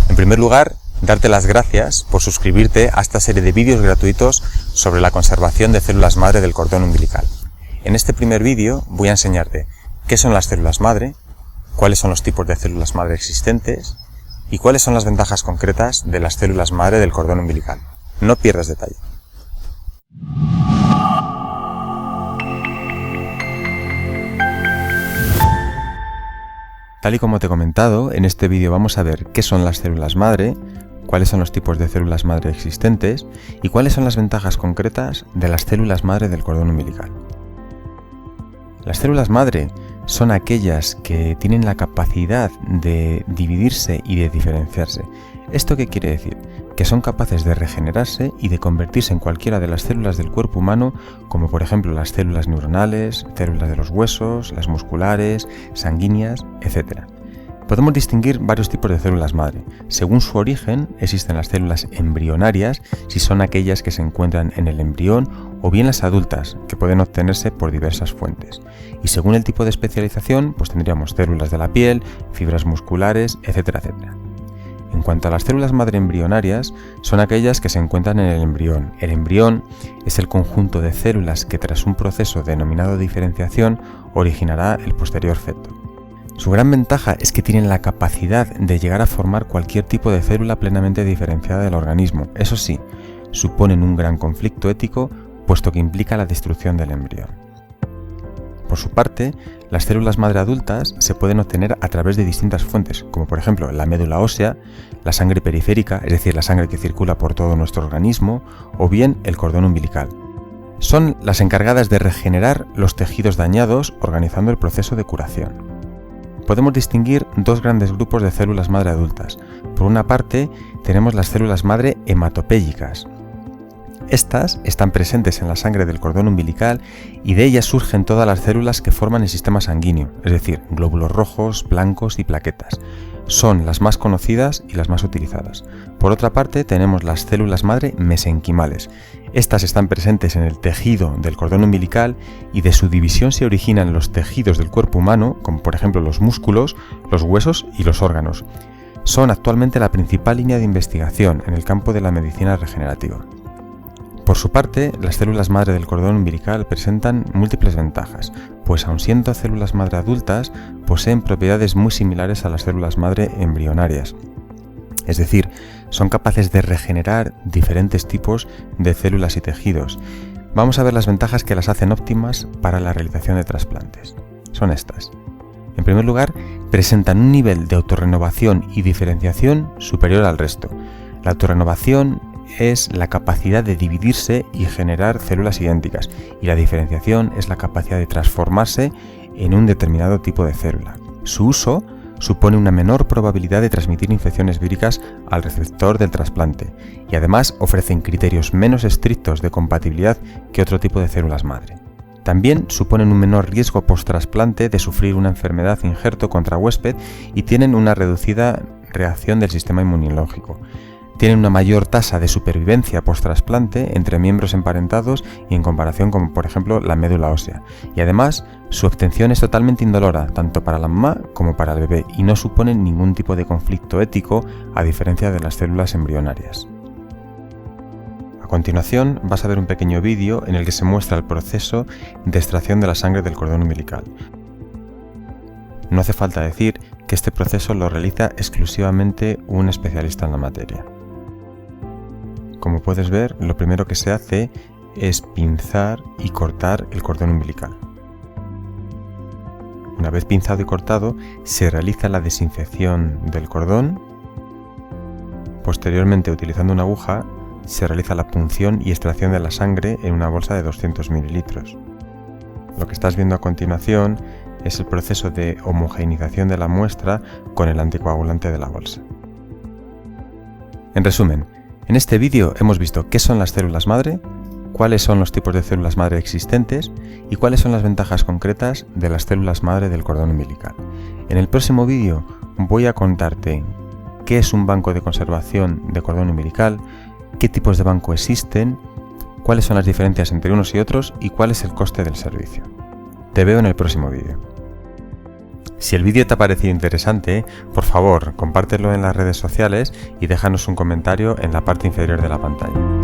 En primer lugar, darte las gracias por suscribirte a esta serie de vídeos gratuitos sobre la conservación de células madre del cordón umbilical. En este primer vídeo voy a enseñarte qué son las células madre, cuáles son los tipos de células madre existentes y cuáles son las ventajas concretas de las células madre del cordón umbilical. No pierdas detalle. Tal y como te he comentado, en este vídeo vamos a ver qué son las células madre, cuáles son los tipos de células madre existentes y cuáles son las ventajas concretas de las células madre del cordón umbilical. Las células madre son aquellas que tienen la capacidad de dividirse y de diferenciarse. ¿Esto qué quiere decir? Que son capaces de regenerarse y de convertirse en cualquiera de las células del cuerpo humano, como por ejemplo las células neuronales, células de los huesos, las musculares, sanguíneas, etc. Podemos distinguir varios tipos de células madre. Según su origen, existen las células embrionarias, si son aquellas que se encuentran en el embrión, o bien las adultas, que pueden obtenerse por diversas fuentes. Y según el tipo de especialización, pues tendríamos células de la piel, fibras musculares, etcétera, etcétera. En cuanto a las células madre embrionarias, son aquellas que se encuentran en el embrión. El embrión es el conjunto de células que tras un proceso denominado diferenciación originará el posterior feto. Su gran ventaja es que tienen la capacidad de llegar a formar cualquier tipo de célula plenamente diferenciada del organismo. Eso sí, suponen un gran conflicto ético, puesto que implica la destrucción del embrión. Por su parte, las células madre adultas se pueden obtener a través de distintas fuentes, como por ejemplo la médula ósea, la sangre periférica, es decir, la sangre que circula por todo nuestro organismo, o bien el cordón umbilical. Son las encargadas de regenerar los tejidos dañados, organizando el proceso de curación. Podemos distinguir dos grandes grupos de células madre adultas. Por una parte, tenemos las células madre hematopéyicas. Estas están presentes en la sangre del cordón umbilical y de ellas surgen todas las células que forman el sistema sanguíneo, es decir, glóbulos rojos, blancos y plaquetas. Son las más conocidas y las más utilizadas. Por otra parte, tenemos las células madre mesenquimales. Estas están presentes en el tejido del cordón umbilical y de su división se originan los tejidos del cuerpo humano, como por ejemplo los músculos, los huesos y los órganos. Son actualmente la principal línea de investigación en el campo de la medicina regenerativa. Por su parte, las células madre del cordón umbilical presentan múltiples ventajas, pues aun siendo células madre adultas, poseen propiedades muy similares a las células madre embrionarias. Es decir, son capaces de regenerar diferentes tipos de células y tejidos. Vamos a ver las ventajas que las hacen óptimas para la realización de trasplantes. Son estas. En primer lugar, presentan un nivel de autorrenovación y diferenciación superior al resto. La autorrenovación es la capacidad de dividirse y generar células idénticas, y la diferenciación es la capacidad de transformarse en un determinado tipo de célula. Su uso supone una menor probabilidad de transmitir infecciones víricas al receptor del trasplante, y además ofrecen criterios menos estrictos de compatibilidad que otro tipo de células madre. También suponen un menor riesgo post-trasplante de sufrir una enfermedad injerto contra huésped y tienen una reducida reacción del sistema inmunológico. Tienen una mayor tasa de supervivencia post-trasplante entre miembros emparentados y en comparación con, por ejemplo, la médula ósea. Y además, su obtención es totalmente indolora, tanto para la mamá como para el bebé, y no suponen ningún tipo de conflicto ético, a diferencia de las células embrionarias. A continuación, vas a ver un pequeño vídeo en el que se muestra el proceso de extracción de la sangre del cordón umbilical. No hace falta decir que este proceso lo realiza exclusivamente un especialista en la materia. Como puedes ver, lo primero que se hace es pinzar y cortar el cordón umbilical. Una vez pinzado y cortado, se realiza la desinfección del cordón. Posteriormente, utilizando una aguja, se realiza la punción y extracción de la sangre en una bolsa de 200 mililitros. Lo que estás viendo a continuación es el proceso de homogeneización de la muestra con el anticoagulante de la bolsa. En resumen, en este vídeo hemos visto qué son las células madre, cuáles son los tipos de células madre existentes y cuáles son las ventajas concretas de las células madre del cordón umbilical. En el próximo vídeo voy a contarte qué es un banco de conservación de cordón umbilical, qué tipos de banco existen, cuáles son las diferencias entre unos y otros y cuál es el coste del servicio. Te veo en el próximo vídeo. Si el vídeo te ha parecido interesante, por favor, compártelo en las redes sociales y déjanos un comentario en la parte inferior de la pantalla.